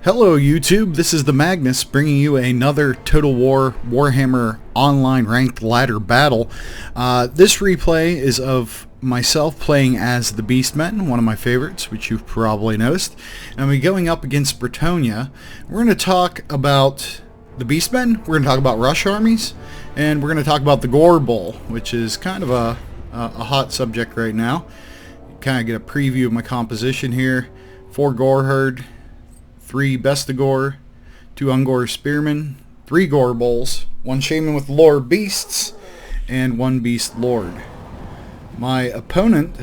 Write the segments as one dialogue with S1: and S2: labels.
S1: Hello YouTube, this is the Magnus bringing you another Total War Warhammer online ranked ladder battle. This replay is of myself playing as the Beastmen, one of my favorites, which you've probably noticed. And I'm going up against Bretonnia. We're going to talk about the Beastmen, we're going to talk about rush armies, and we're going to talk about the Gorebull, which is kind of a hot subject right now. Kind of get a preview of my composition here. 4 Goreherd, 3 Bestigore, 2 Ungor Spearmen, 3 Gorebulls, 1 Shaman with Lore Beasts, and 1 Beast Lord. My opponent,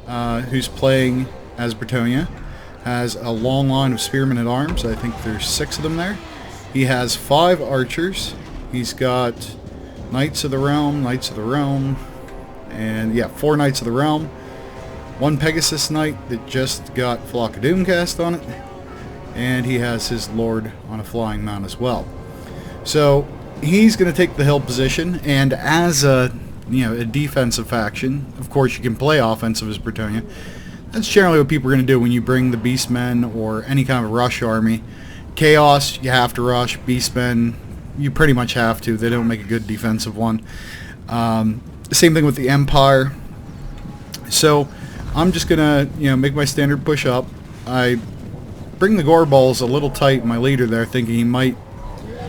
S1: who's playing as Bretonnia, has a long line of Spearmen at Arms. I think there's 6 of them there. He has 5 Archers. He's got Knights of the Realm, and yeah, 4 Knights of the Realm. 1 Pegasus Knight that just got Flock of Doomcast on it. And he has his Lord on a flying mount as well. So he's going to take the hill position, and as a defensive faction, of course you can play offensive as Bretonnia. That's generally what people are going to do when you bring the Beastmen or any kind of rush army. Chaos, you have to rush. Beastmen, you pretty much have to. They don't make a good defensive one. Same thing with the Empire. So I'm just going to make my standard push up. I bring the Gorebulls a little tight, my leader there, thinking he might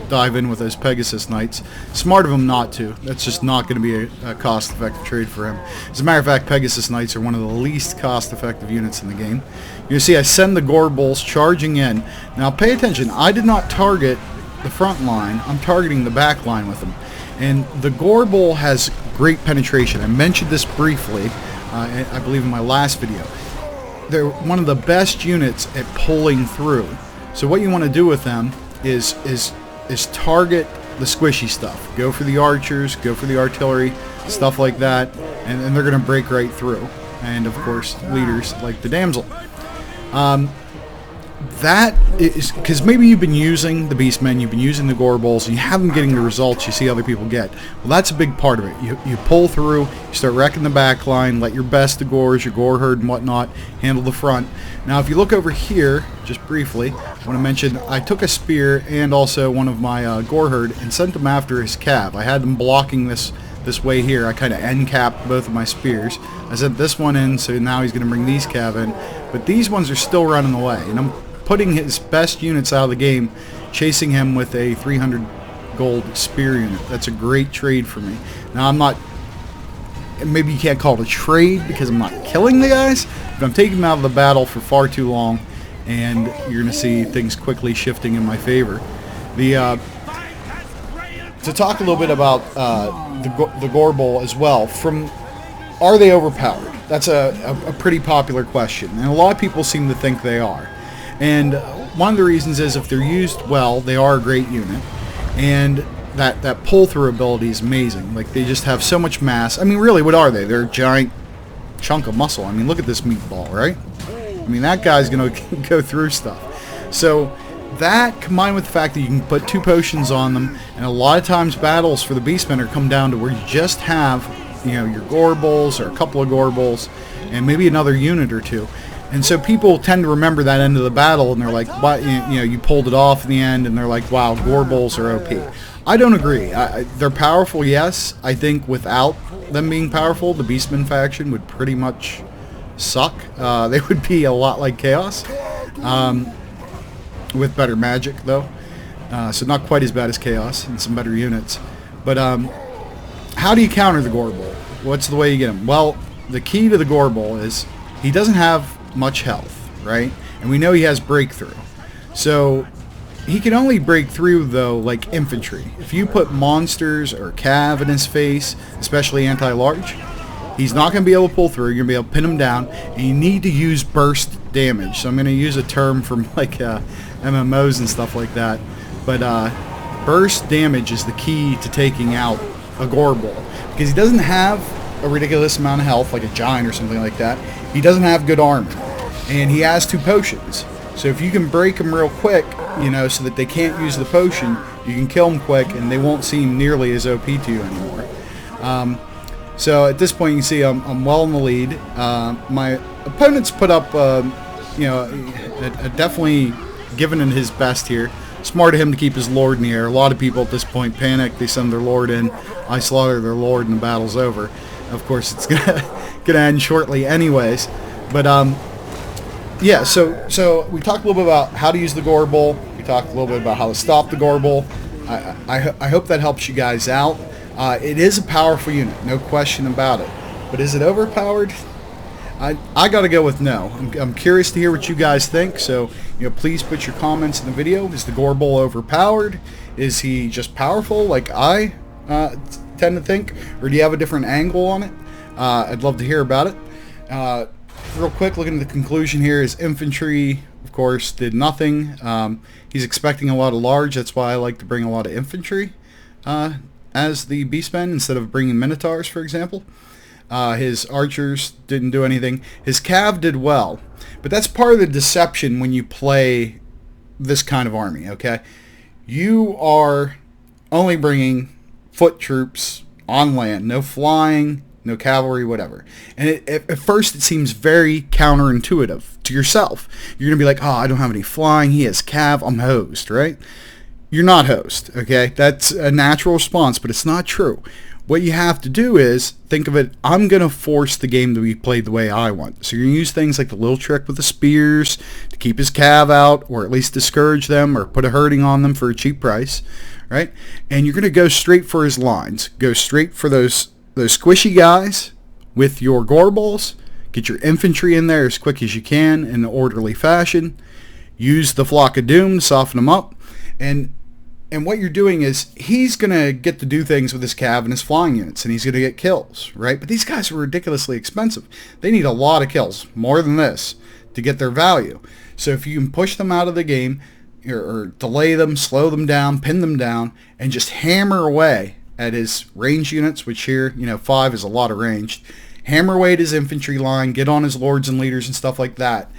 S1: dive in with those Pegasus Knights. Smart of him not to. That's just not going to be a cost-effective trade for him. As a matter of fact, Pegasus Knights are one of the least cost-effective units in the game. You see, I send the Gorebulls charging in. Now, pay attention. I did not target the front line. I'm targeting the back line with them. And the Gorebull has great penetration. I mentioned this briefly, I believe, in my last video. They're one of the best units at pulling through. So what you want to do with them is target the squishy stuff. Go for the archers, go for the artillery, stuff like that, and they're going to break right through. And of course, leaders like the damsel. That is because maybe you've been using the Beastmen, you've been using the Gorebulls, and you haven't getting the results you see other people get. Well, that's a big part of it. You pull through, you start wrecking the back line, let your Bestigores, your Goreherd and whatnot handle the front. Now, if you look over here, just briefly, I want to mention I took a spear and also one of my Goreherd and sent them after his cav. I had them blocking this way here. I kind of end capped both of my spears. I sent this one in, so now he's going to bring these cav in. But these ones are still running away, and I'm putting his best units out of the game, chasing him with a 300 gold spear unit. That's a great trade for me. Now, I'm not, maybe you can't call it a trade because I'm not killing the guys, but I'm taking them out of the battle for far too long, and you're going to see things quickly shifting in my favor. To talk a little bit about the Gorebull as well, are they overpowered? That's a pretty popular question, and a lot of people seem to think they are. And one of the reasons is if they're used well, they are a great unit, and that pull-through ability is amazing. Like, they just have so much mass. I mean, really, what are they? They're a giant chunk of muscle. I mean, look at this meatball, right? I mean, that guy's going to go through stuff. So that, combined with the fact that you can put 2 potions on them, and a lot of times battles for the Beastmen are come down to where you just have, your Gorebulls or a couple of Gorebulls, and maybe another unit or 2. And so people tend to remember that end of the battle, and they're like, "But you pulled it off in the end," and they're like, "Wow, Gorebulls are OP." I don't agree. They're powerful, yes. I think without them being powerful, the Beastmen faction would pretty much suck. They would be a lot like Chaos, with better magic, though. So not quite as bad as Chaos, and some better units. But how do you counter the Gorebull? What's the way you get him? Well, the key to the Gorebull is he doesn't have much health, right? And we know he has breakthrough. So he can only break through, though, like infantry. If you put monsters or cav in his face, especially anti-large, he's not going to be able to pull through. You're going to be able to pin him down, and you need to use burst damage. So I'm going to use a term from like MMOs and stuff like that. But burst damage is the key to taking out a Gorebull, because he doesn't have a ridiculous amount of health like a giant or something like that. He doesn't have good armor, and he has 2 potions. So if you can break him real quick, so that they can't use the potion, you can kill him quick, and they won't seem nearly as OP to you anymore. So at this point, you can see I'm well in the lead. My opponents put up, a definitely giving it his best here. Smart of him to keep his lord in the air. A lot of people at this point panic. They send their lord in. I slaughter their lord and the battle's over. Of course, it's gonna end shortly anyways. But yeah, so we talked a little bit about how to use the Gorebull. We talked a little bit about how to stop the Gorebull. I hope that helps you guys out. It is a powerful unit, no question about it. But is it overpowered? I gotta go with no. I'm curious to hear what you guys think. So please put your comments in the video. Is the Gorebull overpowered? Is he just powerful like I tend to think, or do you have a different angle on it? I'd love to hear about it. Real quick, looking at the conclusion here, his infantry, of course, did nothing. He's expecting a lot of large. That's why I like to bring a lot of infantry as the beastmen instead of bringing minotaurs, for example. His archers didn't do anything. His cav did well, but that's part of the deception when you play this kind of army, okay? You are only bringing foot troops on land, no flying, no cavalry, whatever. And at first it seems very counterintuitive to yourself. You're going to be like, oh, I don't have any flying, he has cav, I'm hosed, right? You're not hosed, okay? That's a natural response, but it's not true. What you have to do is think of it, I'm going to force the game to be played the way I want. So you're going to use things like the little trick with the spears to keep his cav out, or at least discourage them, or put a herding on them for a cheap price, right? And you're going to go straight for his lines. Go straight for those squishy guys with your Gorebulls. Get your infantry in there as quick as you can in an orderly fashion. Use the Flock of Doom to soften them up. And what you're doing is he's going to get to do things with his cav and his flying units, and he's going to get kills, right? But these guys are ridiculously expensive. They need a lot of kills, more than this, to get their value. So if you can push them out of the game, or delay them, slow them down, pin them down, and just hammer away at his range units, which here, 5 is a lot of range. Hammer away at his infantry line, get on his lords and leaders and stuff like that.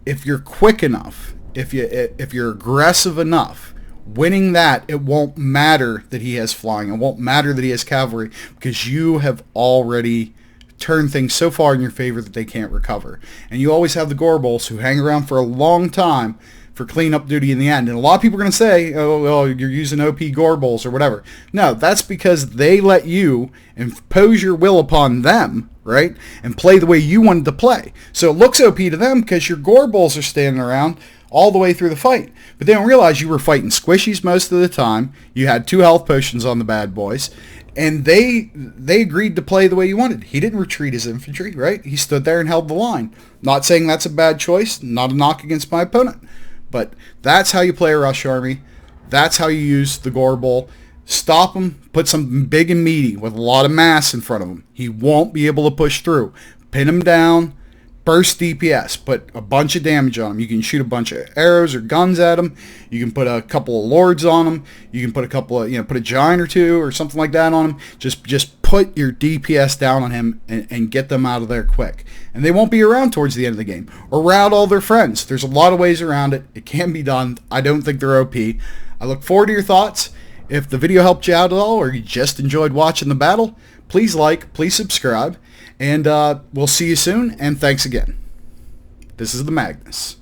S1: If you're quick enough, if you're aggressive enough, winning that, it won't matter that he has flying. It won't matter that he has cavalry, because you have already turned things so far in your favor that they can't recover. And you always have the Gorebulls who hang around for a long time for cleanup duty in the end. And a lot of people are going to say, oh, well, you're using OP Gorebulls or whatever. No, that's because they let you impose your will upon them, right? And play the way you wanted to play. So it looks OP to them because your Gorebulls are standing around all the way through the fight. But they don't realize you were fighting squishies most of the time. You had 2 health potions on the bad boys. And they agreed to play the way you wanted. He didn't retreat his infantry, right? He stood there and held the line. Not saying that's a bad choice. Not a knock against my opponent. But that's how you play a rush army. That's how you use the Gorebull. Stop him. Put something big and meaty with a lot of mass in front of him. He won't be able to push through. Pin him down. Burst DPS, put a bunch of damage on him. You can shoot a bunch of arrows or guns at him. You can put a couple of lords on him. You can put a couple of, put a giant or 2 or something like that on him. Just put your DPS down on him and get them out of there quick. And they won't be around towards the end of the game. Or rout all their friends. There's a lot of ways around it. It can be done. I don't think they're OP. I look forward to your thoughts. If the video helped you out at all, or you just enjoyed watching the battle, please like, please subscribe. And we'll see you soon, and thanks again. This is the Magnus.